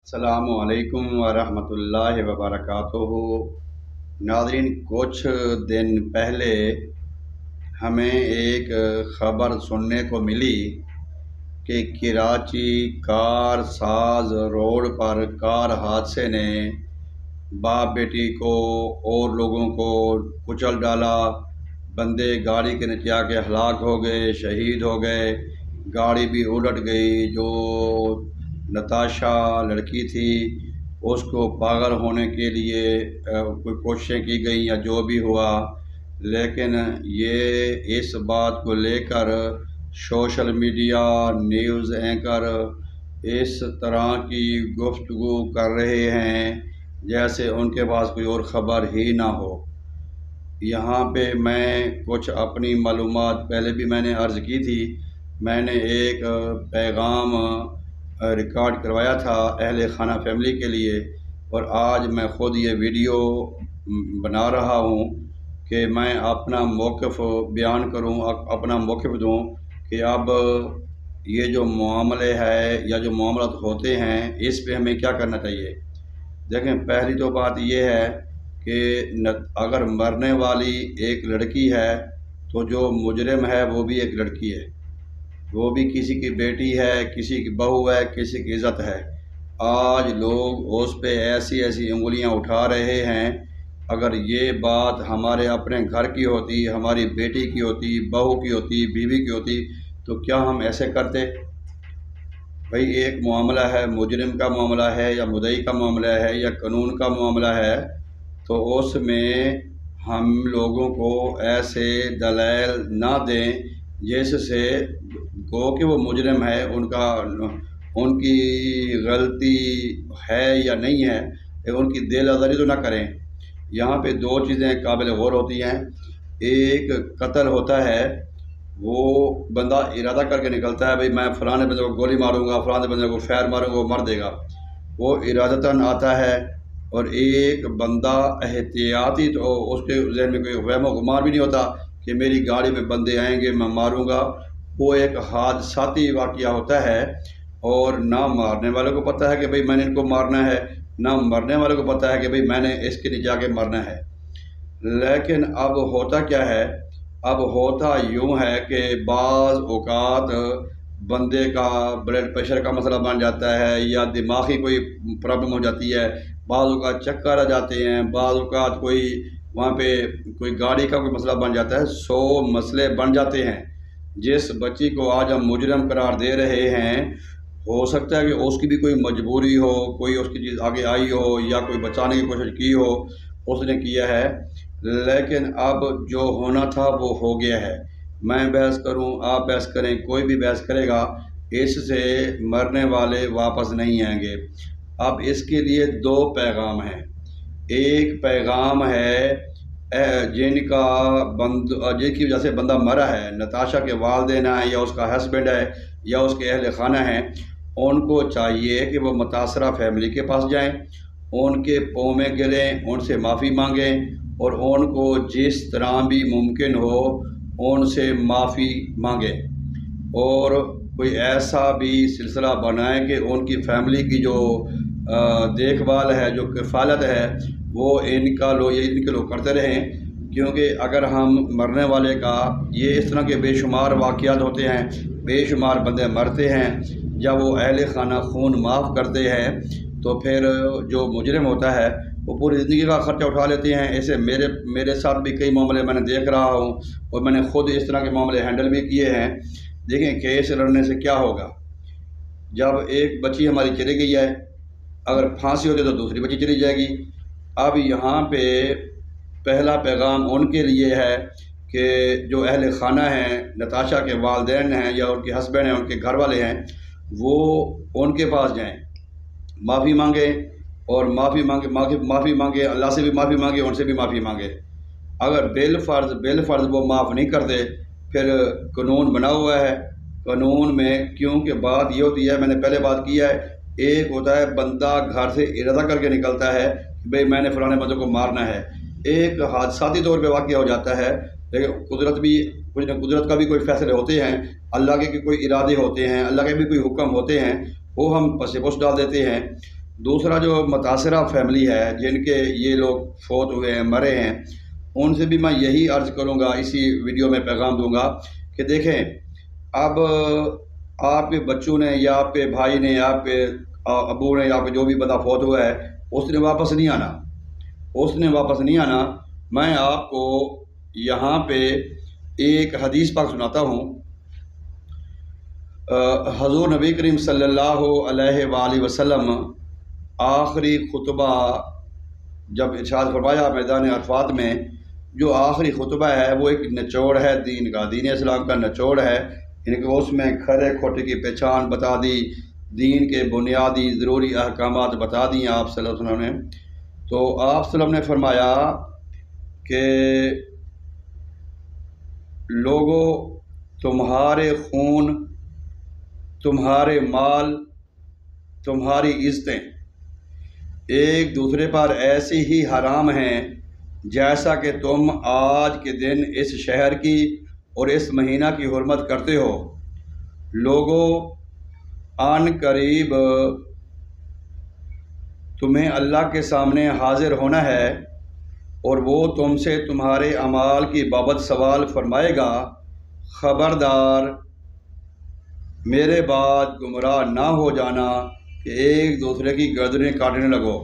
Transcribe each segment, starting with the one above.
السلام علیکم ورحمۃ اللہ وبرکاتہ۔ ناظرین، کچھ دن پہلے ہمیں ایک خبر سننے کو ملی کہ کراچی کار ساز روڈ پر کار حادثے نے باپ بیٹی کو اور لوگوں کو کچل ڈالا۔ بندے گاڑی کے نیچے آ کے ہلاک ہو گئے، شہید ہو گئے، گاڑی بھی الٹ گئی۔ جو نتاشا لڑکی تھی اس کو پاگل ہونے کے لیے کوئی کوششیں کی گئیں یا جو بھی ہوا، لیکن یہ اس بات کو لے کر سوشل میڈیا، نیوز اینکر اس طرح کی گفتگو کر رہے ہیں جیسے ان کے پاس کوئی اور خبر ہی نہ ہو۔ یہاں پہ میں کچھ اپنی معلومات پہلے بھی میں نے عرض کی تھی۔ میں نے ایک پیغام ریکارڈ کروایا تھا اہل خانہ فیملی کے لیے، اور آج میں خود یہ ویڈیو بنا رہا ہوں کہ میں اپنا موقف بیان کروں، اپنا موقف دوں کہ اب یہ جو معاملے ہے یا جو معاملات ہوتے ہیں اس پہ ہمیں کیا کرنا چاہیے۔ دیکھیں، پہلی تو بات یہ ہے کہ اگر مرنے والی ایک لڑکی ہے تو جو مجرم ہے وہ بھی ایک لڑکی ہے، وہ بھی کسی کی بیٹی ہے، کسی کی بہو ہے، کسی کی عزت ہے۔ آج لوگ اس پہ ایسی انگلیاں اٹھا رہے ہیں۔ اگر یہ بات ہمارے اپنے گھر کی ہوتی، ہماری بیٹی کی ہوتی، بہو کی ہوتی، بیوی کی ہوتی، تو کیا ہم ایسے کرتے؟ بھئی، ایک معاملہ ہے، مجرم کا معاملہ ہے یا مدعی کا معاملہ ہے یا قانون کا معاملہ ہے، تو اس میں ہم لوگوں کو ایسے دلائل نہ دیں جس سے گو کہ وہ مجرم ہے، ان کی غلطی ہے یا نہیں ہے، ان کی دل آزاری تو نہ کریں۔ یہاں پہ دو چیزیں قابل غور ہوتی ہیں۔ ایک قتل ہوتا ہے، وہ بندہ ارادہ کر کے نکلتا ہے، بھئی میں فلاں بندے کو گولی ماروں گا، فلاں بندے کو فیر ماروں گا، وہ مر دے گا، وہ ارادتاً آتا ہے۔ اور ایک بندہ احتیاطی، تو اس کے ذہن میں کوئی وہم و گمان بھی نہیں ہوتا کہ میری گاڑی میں بندے آئیں گے، میں ماروں گا۔ وہ ایک حادثاتی واقعہ ہوتا ہے، اور نہ مارنے والے کو پتہ ہے کہ بھئی میں نے ان کو مارنا ہے، نہ مرنے والے کو پتہ ہے کہ بھئی میں نے اس کے نیچے آ کے مرنا ہے۔ لیکن اب ہوتا کیا ہے؟ اب ہوتا یوں ہے کہ بعض اوقات بندے کا بلڈ پریشر کا مسئلہ بن جاتا ہے یا دماغی کوئی پرابلم ہو جاتی ہے، بعض اوقات چکر آ جاتے ہیں، بعض اوقات کوئی وہاں پہ کوئی گاڑی کا کوئی مسئلہ بن جاتا ہے، 100 مسئلے بن جاتے ہیں۔ جس بچی کو آج ہم مجرم قرار دے رہے ہیں، ہو سکتا ہے کہ اس کی بھی کوئی مجبوری ہو، کوئی اس کی چیز آگے آئی ہو یا کوئی بچانے کی کوشش کی ہو، اس نے کیا ہے، لیکن اب جو ہونا تھا وہ ہو گیا ہے۔ میں بحث کروں، آپ بحث کریں، کوئی بھی بحث کرے گا، اس سے مرنے والے واپس نہیں آئیں گے۔ اب اس کے لیے دو پیغام ہیں۔ ایک پیغام ہے جن کی وجہ سے بندہ مرا ہے، نتاشا کے والدین ہیں یا اس کا ہسبینڈ ہے یا اس کے اہل خانہ ہیں، ان کو چاہیے کہ وہ متاثرہ فیملی کے پاس جائیں، ان کے پاؤں میں گریں، ان سے معافی مانگیں، اور ان کو جس طرح بھی ممکن ہو ان سے معافی مانگیں، اور کوئی ایسا بھی سلسلہ بنائیں کہ ان کی فیملی کی جو دیکھ بھال ہے، جو کفالت ہے، وہ ان کے لوگ کرتے رہیں۔ کیونکہ اگر ہم مرنے والے کا، یہ اس طرح کے بے شمار واقعات ہوتے ہیں، بے شمار بندے مرتے ہیں، جب وہ اہل خانہ خون معاف کرتے ہیں تو پھر جو مجرم ہوتا ہے وہ پوری زندگی کا خرچہ اٹھا لیتے ہیں۔ ایسے میرے ساتھ بھی کئی معاملے میں نے دیکھ رہا ہوں، اور میں نے خود اس طرح کے معاملے ہینڈل بھی کیے ہیں۔ دیکھیں، کیس لڑنے سے کیا ہوگا؟ جب ایک بچی ہماری چلی گئی ہے، اگر پھانسی ہوتی تو دوسری بچی چلی جائے گی۔ اب یہاں پہ پہلا پیغام ان کے لیے ہے کہ جو اہل خانہ ہیں، نتاشا کے والدین ہیں یا ان کے ہسبینڈ ہیں، ان کے گھر والے ہیں، وہ ان کے پاس جائیں، معافی مانگیں، اور معافی مانگے، اللہ سے بھی معافی مانگے، ان سے بھی معافی مانگے۔ اگر بالفرض وہ معاف نہیں کرتے، پھر قانون بنا ہوا ہے۔ قانون میں کیونکہ بات یہ ہوتی ہے، میں نے پہلے بات کی ہے، ایک ہوتا ہے بندہ گھر سے ارادہ کر کے نکلتا ہے کہ بھئی میں نے فلانے بندے کو مارنا ہے، ایک حادثاتی طور پہ واقعہ ہو جاتا ہے، لیکن قدرت کا بھی کوئی فیصلے ہوتے ہیں، اللہ کے کوئی ارادے ہوتے ہیں، اللہ کے بھی کوئی حکم ہوتے ہیں، وہ ہم پس پش ڈال دیتے ہیں۔ دوسرا جو متاثرہ فیملی ہے جن کے یہ لوگ فوت ہوئے ہیں، مرے ہیں، ان سے بھی میں یہی عرض کروں گا، اسی ویڈیو میں پیغام دوں گا کہ دیکھیں، اب آپ کے بچوں نے یا آپ کے بھائی نے یا آپ کے ابو نے یا آپ کے جو بھی بندہ فوت ہوا ہے اس نے واپس نہیں آنا، اس نے واپس نہیں آنا۔ میں آپ کو یہاں پہ ایک حدیث پاک سناتا ہوں۔ حضور نبی کریم صلی اللہ علیہ وآلہ وسلم آخری خطبہ جب ارشاد فرمایا میدان عرفات میں، جو آخری خطبہ ہے وہ ایک نچوڑ ہے دین کا، دین اسلام کا نچوڑ ہے، یعنی کہ اس میں کھرے کھوٹے کی پہچان بتا دی، دین کے بنیادی ضروری احکامات بتا دیے آپ صلی اللہ علیہ وسلم نے۔ تو آپ صلی اللہ علیہ وسلم نے فرمایا کہ لوگوں، تمہارے خون، تمہارے مال، تمہاری عزتیں ایک دوسرے پر ایسی ہی حرام ہیں جیسا کہ تم آج کے دن اس شہر کی اور اس مہینہ کی حرمت کرتے ہو۔ لوگوں، آن قریب تمہیں اللہ کے سامنے حاضر ہونا ہے اور وہ تم سے تمہارے اعمال کی بابت سوال فرمائے گا۔ خبردار، میرے بعد گمراہ نہ ہو جانا کہ ایک دوسرے کی گردنیں کاٹنے لگو۔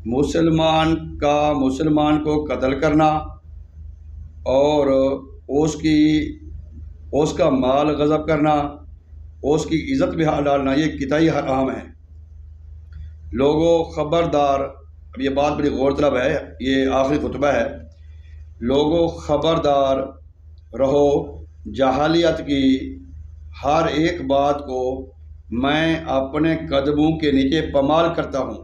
مسلمان کو قتل کرنا اور اس کا مال غصب کرنا، اس کی عزت بھی ڈالنا، یہ قطعی حرام ہے۔ لوگوں، خبردار، اب یہ بات بڑی غور طلب ہے، یہ آخری خطبہ ہے۔ لوگوں، خبردار رہو، جاہلیت کی ہر ایک بات کو میں اپنے قدموں کے نیچے پامال کرتا ہوں۔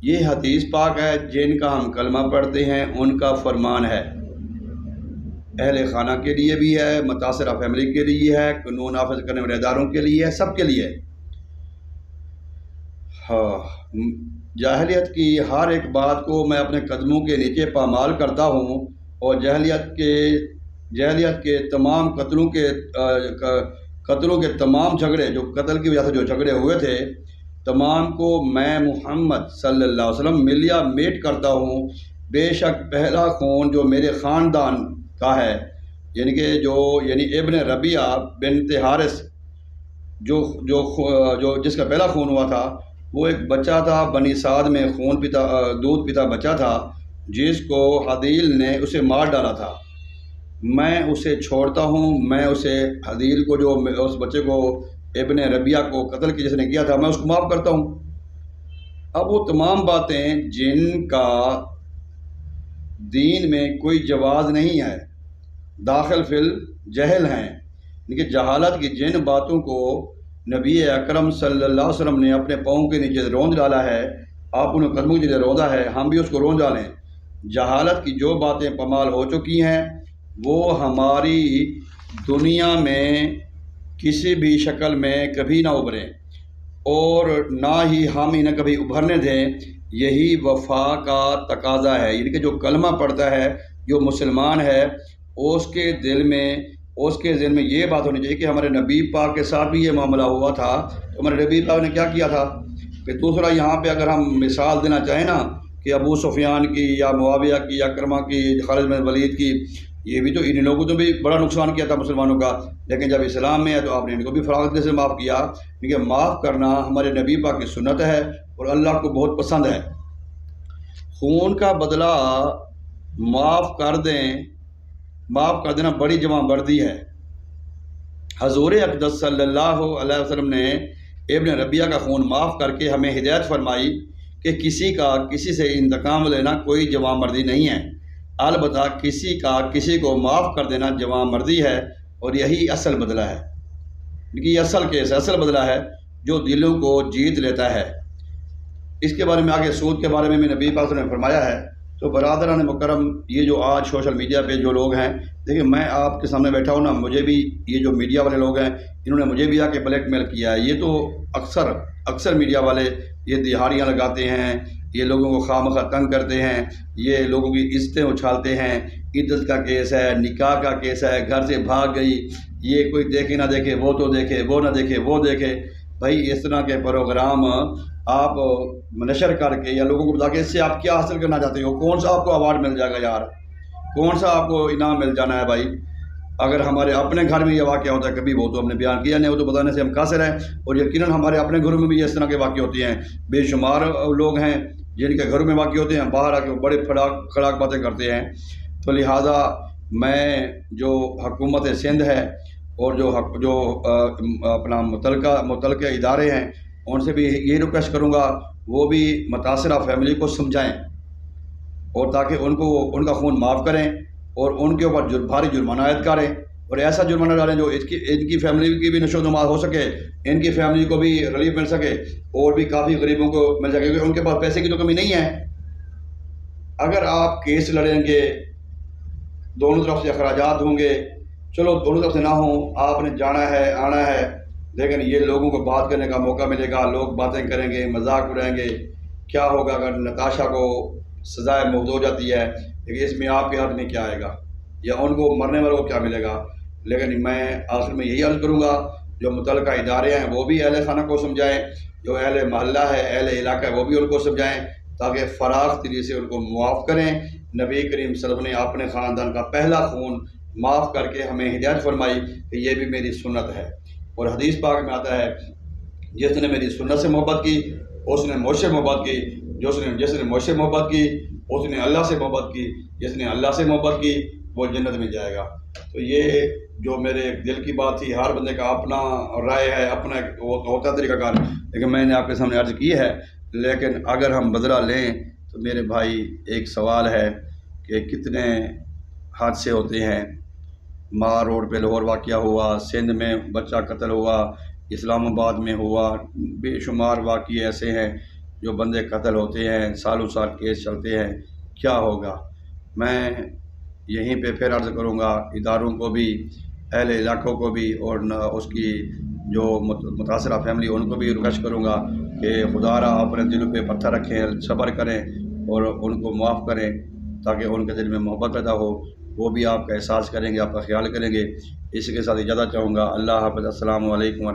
یہ حدیث پاک ہے، جن کا ہم کلمہ پڑھتے ہیں ان کا فرمان ہے، اہل خانہ کے لیے بھی ہے، متاثرہ فیملی کے لیے ہے، قانون نافذ کرنے والے اداروں کے لیے ہے، سب کے لیے۔ جاہلیت کی ہر ایک بات کو میں اپنے قدموں کے نیچے پامال کرتا ہوں، اور جاہلیت کے تمام قتلوں کے تمام جھگڑے، جو قتل کی وجہ سے جو جھگڑے ہوئے تھے، تمام کو میں محمد صلی اللہ علیہ وسلم ملیا میٹ کرتا ہوں۔ بے شک پہلا خون جو میرے خاندان کا ہے، یعنی ابن ربیعہ بنت حارث، جو جس کا پہلا خون ہوا تھا، وہ ایک بچہ تھا، بنی سعد میں دودھ پیتا بچہ تھا، جس کو حدیل نے اسے مار ڈالا تھا۔ میں اسے چھوڑتا ہوں، میں اسے حدیل کو، جو اس بچے کو ابن ربیعہ کو قتل کی جس نے کیا تھا، میں اس کو معاف کرتا ہوں۔ اب وہ تمام باتیں جن کا دین میں کوئی جواز نہیں ہے، داخل فی الجہل ہیں، لیکن جہالت کی جن باتوں کو نبی اکرم صلی اللہ علیہ وسلم نے اپنے پاؤں کے نیچے روند ڈالا ہے، آپ انہیں قدموں کے نیچے روندا ہے، ہم بھی اس کو روند ڈالیں۔ جہالت کی جو باتیں پامال ہو چکی ہیں وہ ہماری دنیا میں کسی بھی شکل میں کبھی نہ ابھریں، اور نہ ہی ہم انہیں کبھی ابھرنے دیں۔ یہی وفا کا تقاضا ہے، یعنی کہ جو کلمہ پڑھتا ہے، جو مسلمان ہے، اس کے ذہن میں یہ بات ہونی چاہیے کہ ہمارے نبی پاک کے ساتھ بھی یہ معاملہ ہوا تھا، تو ہمارے نبی پاک نے کیا کیا تھا۔ پھر دوسرا یہاں پہ اگر ہم مثال دینا چاہیں نا کہ ابو سفیان کی یا معاویہ کی یا کرما کی، خالد بن ولید کی، یہ بھی تو ان لوگوں نے بھی بڑا نقصان کیا تھا مسلمانوں کا، لیکن جب اسلام میں ہے تو آپ نے ان کو بھی فراغت سے معاف کیا، کیونکہ معاف کرنا ہمارے نبی پاک کی سنت ہے اور اللہ کو بہت پسند ہے۔ خون کا بدلہ معاف کر دینا بڑی جوان مردی ہے۔ حضور اقدس صلی اللہ علیہ وسلم نے ابن ربیعہ کا خون معاف کر کے ہمیں ہدایت فرمائی کہ کسی سے انتقام لینا کوئی جوان مردی نہیں ہے، البتہ کسی کو معاف کر دینا جوان مردی ہے، اور یہی اصل بدلہ ہے، کیونکہ یہ اصل بدلہ ہے جو دلوں کو جیت لیتا ہے۔ اس کے بارے میں آگے سود کے بارے میں نبی پاک نے فرمایا ہے۔ تو برادران مکرم، یہ جو آج سوشل میڈیا پہ جو لوگ ہیں، دیکھیں میں آپ کے سامنے بیٹھا ہوں نا، مجھے بھی یہ جو میڈیا والے لوگ ہیں انہوں نے مجھے بھی آ کے بلیک میل کیا ہے۔ یہ تو اکثر میڈیا والے یہ دہاڑیاں لگاتے ہیں، یہ لوگوں کو خواہ مخواہ تنگ کرتے ہیں، یہ لوگوں کی عزتیں اچھالتے ہیں، عزت کا کیس ہے، نکاح کا کیس ہے، گھر سے بھاگ گئی، یہ کوئی دیکھے نہ دیکھے وہ تو دیکھے، وہ نہ دیکھے وہ دیکھے۔ بھائی اس طرح کے پروگرام آپ نشر کر کے یا لوگوں کو بتا کے اس سے آپ کیا حاصل کرنا چاہتے ہو؟ کون سا آپ کو ایوارڈ مل جائے گا یار؟ کون سا آپ کو انعام مل جانا ہے بھائی؟ اگر ہمارے اپنے گھر میں یہ واقعہ ہوتا ہے کبھی، وہ تو ہم نے بیان کیا نہیں، وہ تو بتانے سے ہم قاصر ہیں، اور یقیناً ہمارے اپنے گھروں میں بھی اس طرح کے واقع ہوتے ہیں، بے شمار لوگ ہیں جن کے گھروں میں واقع ہوتے ہیں، باہر آ کے بڑے کھڑاک باتیں کرتے ہیں۔ تو لہٰذا میں جو حکومت سندھ ہے اور جو اپنا متعلقہ ادارے ہیں ان سے بھی یہ ریکویسٹ کروں گا وہ بھی متاثرہ فیملی کو سمجھائیں، اور تاکہ ان کا خون معاف کریں اور ان کے اوپر بھاری جرمانہ عائد کریں، اور ایسا جرمانہ ڈالیں جو ان کی فیملی کی بھی نشو و نما ہو سکے، ان کی فیملی کو بھی ریلیف مل سکے، اور بھی کافی غریبوں کو مل سکے، کیونکہ ان کے پاس پیسے کی تو کمی نہیں ہے۔ اگر آپ کیس لڑیں گے، دونوں طرف سے اخراجات ہوں گے، چلو دونوں طرف سے نہ ہوں، آپ نے جانا ہے آنا ہے، لیکن یہ لوگوں کو بات کرنے کا موقع ملے گا، لوگ باتیں کریں گے، مذاق اڑائیں گے۔ کیا ہوگا اگر نتاشا کو سزائے موت ہو جاتی ہے، لیکن اس میں آپ کے ہاتھ میں کیا آئے گا، یا ان کو مرنے والوں کو کیا ملے گا؟ لیکن میں آخر میں یہی عرض کروں گا جو متعلقہ ادارے ہیں وہ بھی اہل خانہ کو سمجھائیں، جو اہل محلہ ہے، اہل علاقہ ہے، وہ بھی ان کو سمجھائیں، تاکہ فراخ دلی سے ان کو معاف کریں۔ نبی کریم صلی اللہ علیہ وسلم نے اپنے خاندان کا پہلا خون معاف کر کے ہمیں ہدایت فرمائی کہ یہ بھی میری سنت ہے، اور حدیث پاک میں آتا ہے جس نے میری سنت سے محبت کی اس نے مجھ سے محبت کی، جس نے مجھ سے محبت کی اس نے اللہ سے محبت کی، جس نے اللہ سے محبت کی وہ جنت میں جائے گا۔ تو یہ جو میرے دل کی بات تھی، ہر بندے کا اپنا رائے ہے، اپنا وہ ہوتا طریقہ کار، لیکن میں نے آپ کے سامنے عرض کی ہے۔ لیکن اگر ہم بدلہ لیں تو میرے بھائی ایک سوال ہے کہ کتنے حادثے ہوتے ہیں، مار روڈ پہ لاہور واقعہ ہوا، سندھ میں بچہ قتل ہوا، اسلام آباد میں ہوا، بے شمار واقعے ایسے ہیں جو بندے قتل ہوتے ہیں، سالوں سال کیس چلتے ہیں۔ کیا ہوگا؟ میں یہیں پہ پھر عرض کروں گا اداروں کو بھی، اہل علاقوں کو بھی، اور اس کی جو متاثرہ فیملی ان کو بھی ریکویسٹ کروں گا کہ خدا را اپنے دلوں پہ پتھر رکھیں، صبر کریں اور ان کو معاف کریں، تاکہ ان کے دل میں محبت پیدا ہو، وہ بھی آپ کا احساس کریں گے، آپ کا خیال کریں گے۔ اسی کے ساتھ اجازت چاہوں گا۔ اللہ حافظ۔ السلام علیکم۔